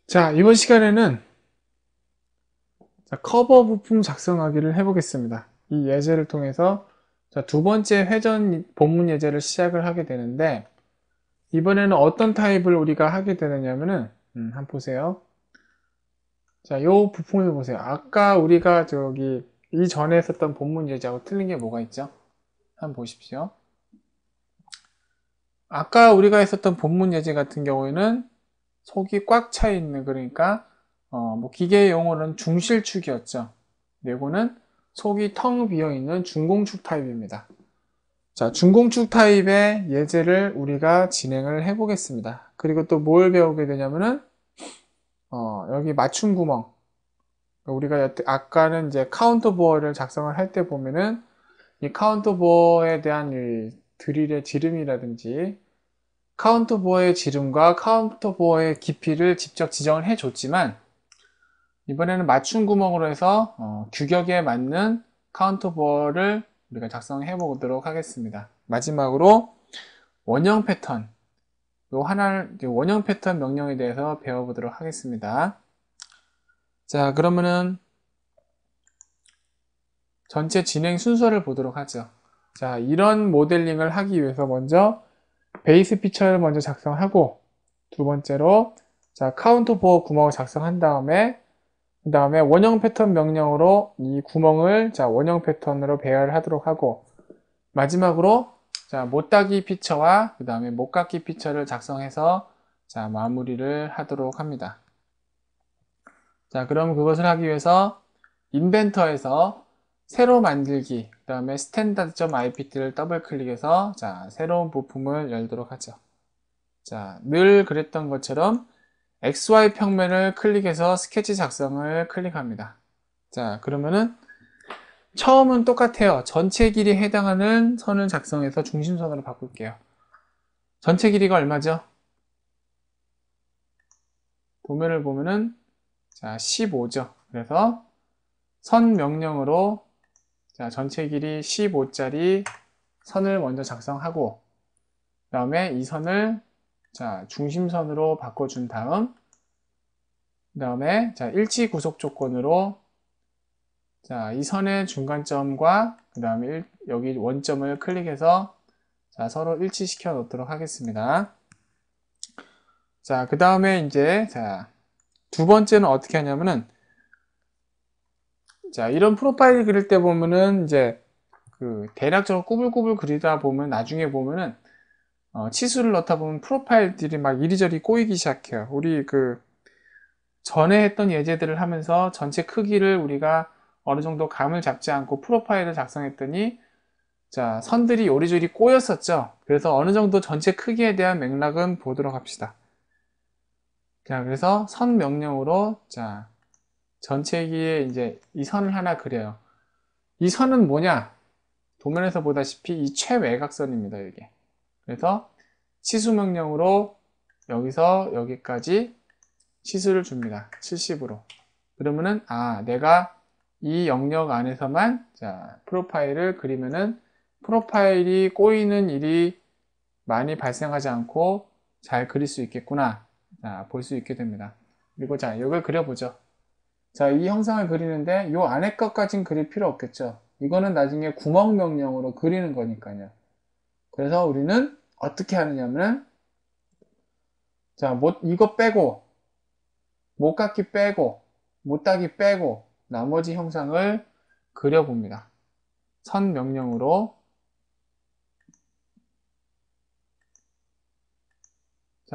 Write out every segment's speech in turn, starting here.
자, 이번 시간에는 커버 부품 작성하기를 해보겠습니다. 이 예제를 통해서 두 번째 회전 본문 예제를 시작을 하게 되는데, 이번에는 어떤 타입을 우리가 하게 되느냐면은 한번 보세요. 자, 요 부품을 보세요. 아까 우리가 이전에 했었던 본문 예제하고 틀린 게 뭐가 있죠? 한번 보십시오. 아까 우리가 했었던 본문 예제 같은 경우에는 속이 꽉 차 있는, 그러니까 뭐 기계 용어는 중실축이었죠. 요거는 속이 텅 비어 있는 중공축 타입입니다. 자, 중공축 타입의 예제를 우리가 진행을 해 보겠습니다. 그리고 또 뭘 배우게 되냐면은 여기 맞춤 구멍, 우리가 아까는 이제 카운터 보어를 작성을 할 때 보면은 이 카운터 보어에 대한 이 드릴의 지름이라든지 카운터 보어의 지름과 카운터 보어의 깊이를 직접 지정을 해 줬지만, 이번에는 맞춤 구멍으로 해서 규격에 맞는 카운터 보어를 우리가 작성해 보도록 하겠습니다. 마지막으로 원형 패턴, 원형 패턴 명령에 대해서 배워보도록 하겠습니다. 자, 그러면은 전체 진행 순서를 보도록 하죠. 자, 이런 모델링을 하기 위해서 먼저 베이스 피처를 먼저 작성하고, 두 번째로 자, 카운터 보어 구멍을 작성한 다음에 그 다음에 원형 패턴 명령으로 이 구멍을 원형 패턴으로 배열을 하도록 하고, 마지막으로 못따기 피처와 그 다음에 못깎기 피처를 작성해서 마무리를 하도록 합니다. 자, 그럼 그것을 하기 위해서 인벤터에서 새로 만들기, 그 다음에 standard.ipt를 더블 클릭해서 새로운 부품을 열도록 하죠. 자, 늘 그랬던 것처럼 XY 평면을 클릭해서 스케치 작성을 클릭합니다. 자, 그러면은 처음은 똑같아요. 전체 길이에 해당하는 선을 작성해서 중심선으로 바꿀게요. 전체 길이가 얼마죠? 도면을 보면은 15죠. 그래서 선 명령으로 전체 길이 15짜리 선을 먼저 작성하고, 그 다음에 이 선을 중심선으로 바꿔준 다음, 그 다음에 일치 구속 조건으로 이 선의 중간점과 그 다음에 여기 원점을 클릭해서 서로 일치시켜 놓도록 하겠습니다. 자, 그 다음에 이제 두 번째는 어떻게 하냐면은 이런 프로파일 그릴 때 보면은 이제 그 대략적으로 꾸불꾸불 그리다 보면 나중에 보면은 치수를 넣다 보면 프로파일들이 막 이리저리 꼬이기 시작해요. 우리 그 전에 했던 예제들을 하면서 전체 크기를 우리가 어느 정도 감을 잡지 않고 프로파일을 작성했더니 선들이 요리조리 꼬였었죠. 그래서 어느 정도 전체 크기에 대한 맥락은 보도록 합시다. 그래서 선 명령으로 전체기에 이제 이 선을 하나 그려요. 이 선은 뭐냐? 도면에서 보다시피 이 최외곽선입니다, 이게. 그래서 치수 명령으로 여기서 여기까지 치수를 줍니다. 70으로. 그러면은 내가 이 영역 안에서만 프로파일을 그리면은 프로파일이 꼬이는 일이 많이 발생하지 않고 잘 그릴 수 있겠구나, 볼 수 있게 됩니다. 그리고 이걸 그려보죠. 이 형상을 그리는데 이 안에 것까진 그릴 필요 없겠죠. 이거는 나중에 구멍 명령으로 그리는 거니까요. 그래서 우리는 어떻게 하느냐면 이거 빼고 못깎기 빼고 못따기 빼고 나머지 형상을 그려봅니다. 선 명령으로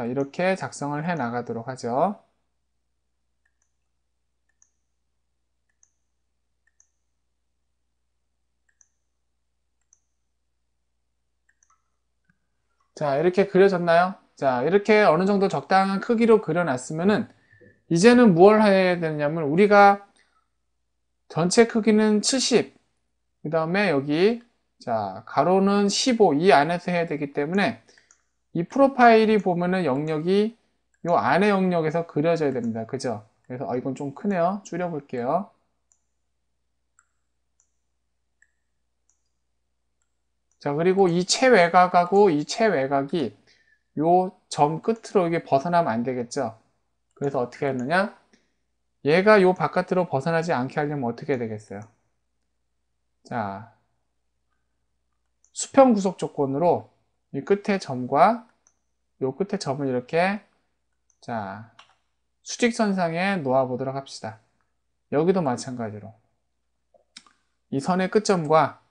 이렇게 작성을 해 나가도록 하죠. 이렇게 그려졌나요? 이렇게 어느 정도 적당한 크기로 그려놨으면은 이제는 무엇을 해야 되냐면, 우리가 전체 크기는 70, 그 다음에 여기 가로는 15, 이 안에서 해야 되기 때문에 이 프로파일이 보면은 영역이 요 안에 영역에서 그려져야 됩니다. 그죠? 그래서 이건 좀 크네요. 줄여볼게요. 그리고 이 최외곽하고 이 최외곽이 요 점 끝으로 이게 벗어나면 안 되겠죠? 그래서 어떻게 했느냐? 얘가 요 바깥으로 벗어나지 않게 하려면 어떻게 되겠어요? 자, 수평 구속 조건으로 이 끝에 점과 요 끝에 점을 이렇게 자 수직선상에 놓아 보도록 합시다. 여기도 마찬가지로 이 선의 끝점과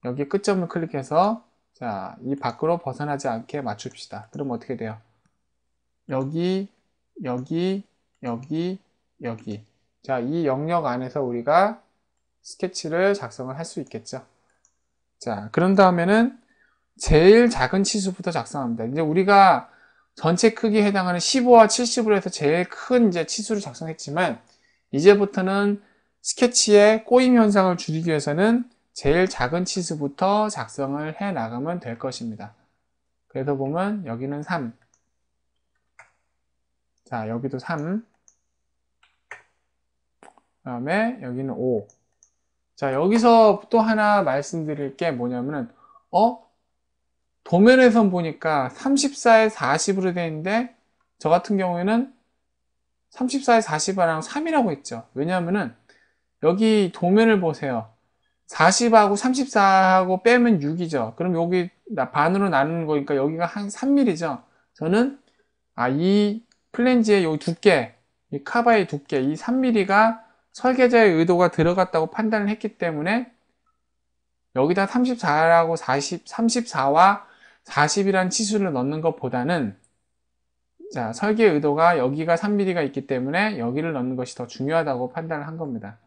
여기 끝점을 클릭해서 자, 이 밖으로 벗어나지 않게 맞춥시다. 그럼 어떻게 돼요? 여기, 여기, 여기, 여기. 자, 이 영역 안에서 우리가 스케치를 작성을 할 수 있겠죠. 자, 그런 다음에는 제일 작은 치수부터 작성합니다. 이제 우리가 전체 크기에 해당하는 15와 70으로 해서 제일 큰 이제 치수를 작성했지만, 이제부터는 스케치의 꼬임 현상을 줄이기 위해서는 제일 작은 치수부터 작성을 해 나가면 될 것입니다. 그래서 보면 여기는 3. 자, 여기도 3. 그 다음에 여기는 5. 자, 여기서 또 하나 말씀드릴 게 뭐냐면은, 도면에선 보니까 34에 40으로 되어 있는데, 저 같은 경우에는 34에 40이랑 3이라고 했죠. 왜냐하면은, 여기 도면을 보세요. 40하고 34하고 빼면 6이죠. 그럼 여기 반으로 나누는 거니까 여기가 한 3mm죠. 저는 이 플랜지의 이 두께, 이 카바의 두께, 이 3mm가 설계자의 의도가 들어갔다고 판단을 했기 때문에 여기다 34라고 34와 40이라는 치수를 넣는 것보다는 자, 설계 의도가 여기가 3mm가 있기 때문에 여기를 넣는 것이 더 중요하다고 판단을 한 겁니다.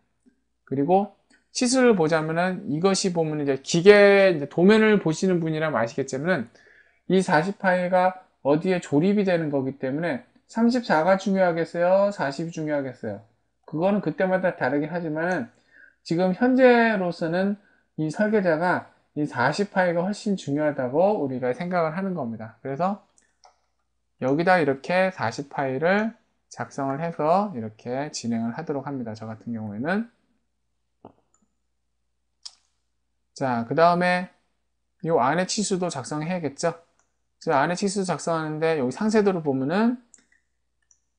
그리고 치수를 보자면은 이것이 보면 이제 이제 도면을 보시는 분이라면 아시겠지만 이 40파이가 어디에 조립이 되는 거기 때문에 34가 중요하겠어요? 40이 중요하겠어요? 그거는 그때마다 다르긴 하지만 지금 현재로서는 이 설계자가 이 40파이가 훨씬 중요하다고 우리가 생각을 하는 겁니다. 그래서 여기다 이렇게 40파이를 작성을 해서 이렇게 진행을 하도록 합니다. 저 같은 경우에는. 자, 그 다음에 이 안에 치수도 작성해야겠죠? 저 안에 치수 작성하는데 여기 상세도를 보면은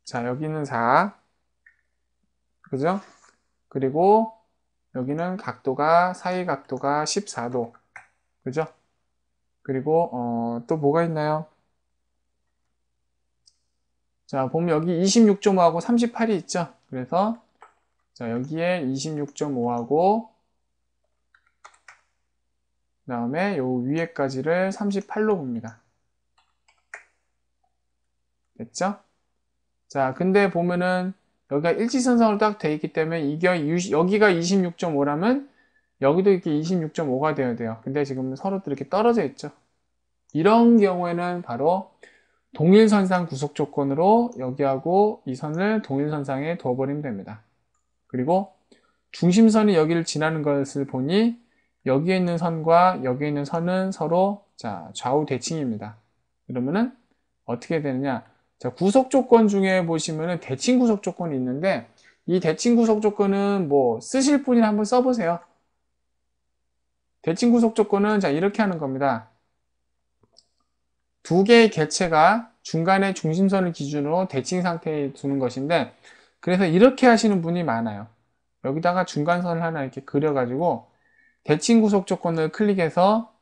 자, 여기는 4. 그죠? 그리고 여기는 각도가 사이 각도가 14도. 그죠? 그리고 또 뭐가 있나요? 자, 보면 여기 26.5하고 38이 있죠? 그래서 자, 여기에 26.5하고 그 다음에 요 위에까지를 38로 봅니다. 됐죠? 자, 근데 보면은 여기가 일지선상으로 딱 돼 있기 때문에 여기가 26.5라면 여기도 이렇게 26.5가 되어야 돼요. 근데 지금 서로 이렇게 떨어져 있죠. 이런 경우에는 바로 동일선상 구속 조건으로 여기하고 이 선을 동일선상에 두어버리면 됩니다. 그리고 중심선이 여기를 지나는 것을 보니 여기에 있는 선과 여기에 있는 선은 서로 자, 좌우 대칭입니다. 그러면은 어떻게 되느냐? 자, 구속 조건 중에 보시면은 대칭 구속 조건이 있는데 이 대칭 구속 조건은 뭐 쓰실 분이 한번 써보세요. 대칭 구속 조건은 자, 이렇게 하는 겁니다. 두 개의 객체가 중간에 중심선을 기준으로 대칭 상태에 두는 것인데 그래서 이렇게 하시는 분이 많아요. 여기다가 중간선을 하나 이렇게 그려가지고 대칭 구속 조건을 클릭해서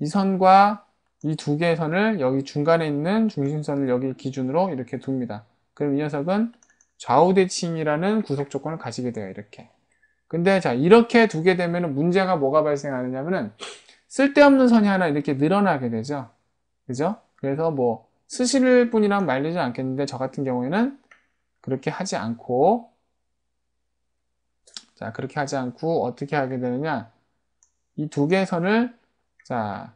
이 선과 이 두 개의 선을 여기 중간에 있는 중심선을 여기 기준으로 이렇게 둡니다. 그럼 이 녀석은 좌우 대칭이라는 구속 조건을 가지게 돼요. 이렇게. 근데 자, 이렇게 두게 되면 문제가 뭐가 발생하느냐면은 쓸데없는 선이 하나 이렇게 늘어나게 되죠. 그죠? 그래서 뭐 쓰실 분이란 말리지 않겠는데 저 같은 경우에는 그렇게 하지 않고 자, 그렇게 하지 않고 어떻게 하게 되느냐? 이 두 개의 선을 자,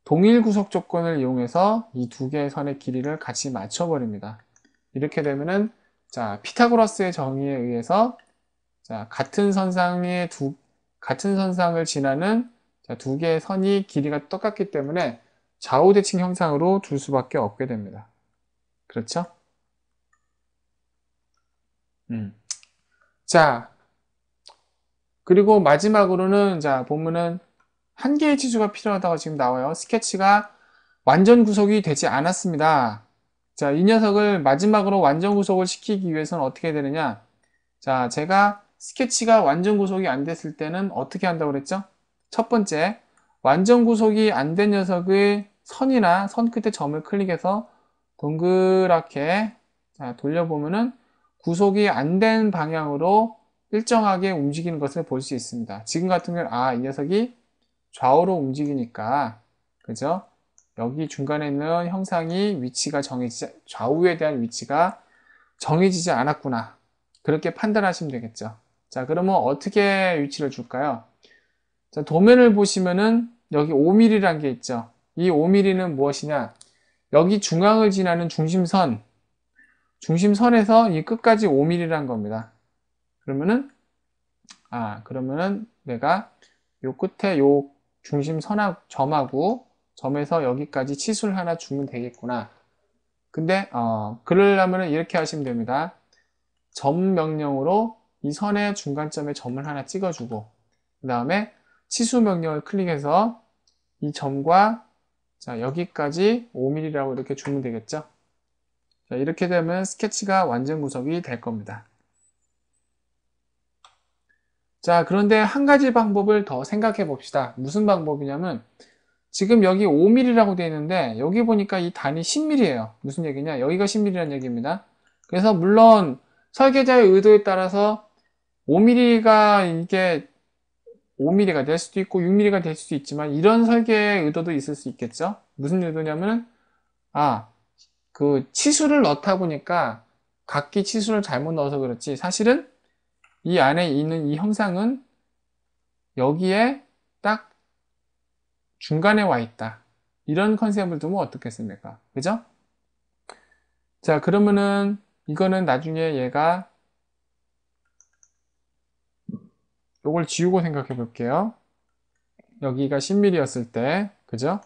동일 구속 조건을 이용해서 이 두 개의 선의 길이를 같이 맞춰버립니다. 이렇게 되면은 자, 피타고라스의 정의에 의해서 자, 같은 선상을 지나는 자, 두 개의 선이 길이가 똑같기 때문에 좌우 대칭 형상으로 둘 수밖에 없게 됩니다. 그렇죠? 자, 그리고 마지막으로는 자, 보면은 한 개의 치수가 필요하다고 지금 나와요. 스케치가 완전 구속이 되지 않았습니다. 자, 이 녀석을 마지막으로 완전 구속을 시키기 위해서는 어떻게 되느냐? 자, 제가 스케치가 완전 구속이 안 됐을 때는 어떻게 한다고 그랬죠? 첫 번째, 완전 구속이 안 된 녀석의 선이나 선 끝에 점을 클릭해서 동그랗게 자, 돌려보면은 구속이 안 된 방향으로 일정하게 움직이는 것을 볼 수 있습니다. 지금 같은 경우는 이 녀석이 좌우로 움직이니까 그죠? 여기 중간에 있는 형상이 위치가 좌우에 대한 위치가 정해지지 않았구나. 그렇게 판단하시면 되겠죠. 자, 그러면 어떻게 위치를 줄까요? 자, 도면을 보시면은 여기 5mm라는 게 있죠. 이 5mm는 무엇이냐? 여기 중앙을 지나는 중심선에서 이 끝까지 5mm라는 겁니다. 그러면은 내가 요 끝에 요 점하고 점에서 여기까지 치수를 하나 주면 되겠구나. 근데 그러려면 이렇게 하시면 됩니다. 점 명령으로 이 선의 중간점에 점을 하나 찍어주고 그 다음에 치수 명령을 클릭해서 이 점과 자, 여기까지 5mm라고 이렇게 주면 되겠죠. 자, 이렇게 되면 스케치가 완전 구속이 될 겁니다. 자, 그런데 한 가지 방법을 더 생각해 봅시다. 무슨 방법이냐면 지금 여기 5mm라고 되어 있는데 여기 보니까 이 단위 10mm예요. 무슨 얘기냐? 여기가 10mm라는 얘기입니다. 그래서 물론 설계자의 의도에 따라서 5mm가 이게 5mm가 될 수도 있고 6mm가 될 수도 있지만 이런 설계의 의도도 있을 수 있겠죠. 무슨 의도냐면은 그 치수를 넣다 보니까 각기 치수를 잘못 넣어서 그렇지 사실은 이 안에 있는 이 형상은 여기에 딱 중간에 와 있다. 이런 컨셉을 두면 어떻겠습니까? 그죠? 자, 그러면은 이거는 나중에 얘가 요걸 지우고 생각해 볼게요. 여기가 10mm였을 때, 그죠?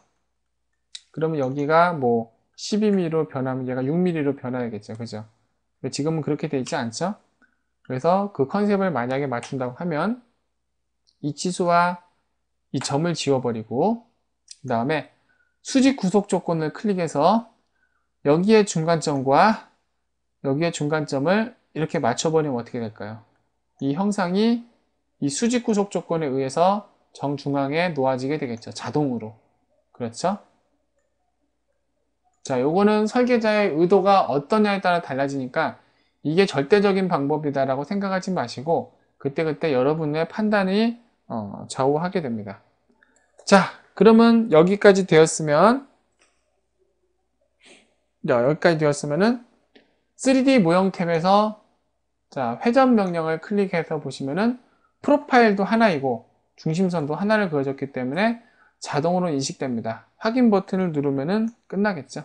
그러면 여기가 뭐 12mm로 변하면 얘가 6mm로 변화하겠죠. 그죠? 지금은 그렇게 돼 있지 않죠? 그래서 그 컨셉을 만약에 맞춘다고 하면 이 치수와 이 점을 지워버리고 그 다음에 수직 구속 조건을 클릭해서 여기에 중간점과 여기에 중간점을 이렇게 맞춰버리면 어떻게 될까요? 이 형상이 이 수직 구속 조건에 의해서 정중앙에 놓아지게 되겠죠. 자동으로. 그렇죠? 자, 요거는 설계자의 의도가 어떠냐에 따라 달라지니까 이게 절대적인 방법이다라고 생각하지 마시고 그때그때 여러분의 판단이 좌우하게 됩니다. 자, 그러면 여기까지 되었으면은 3D 모형 탭에서 자, 회전 명령을 클릭해서 보시면은 프로파일도 하나이고 중심선도 하나를 그어줬기 때문에 자동으로 인식됩니다. 확인 버튼을 누르면은 끝나겠죠.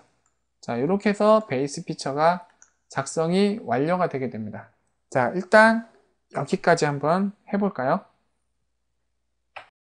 자, 이렇게 해서 베이스 피처가 작성이 완료가 되게 됩니다. 자, 일단 여기까지 한번 해볼까요?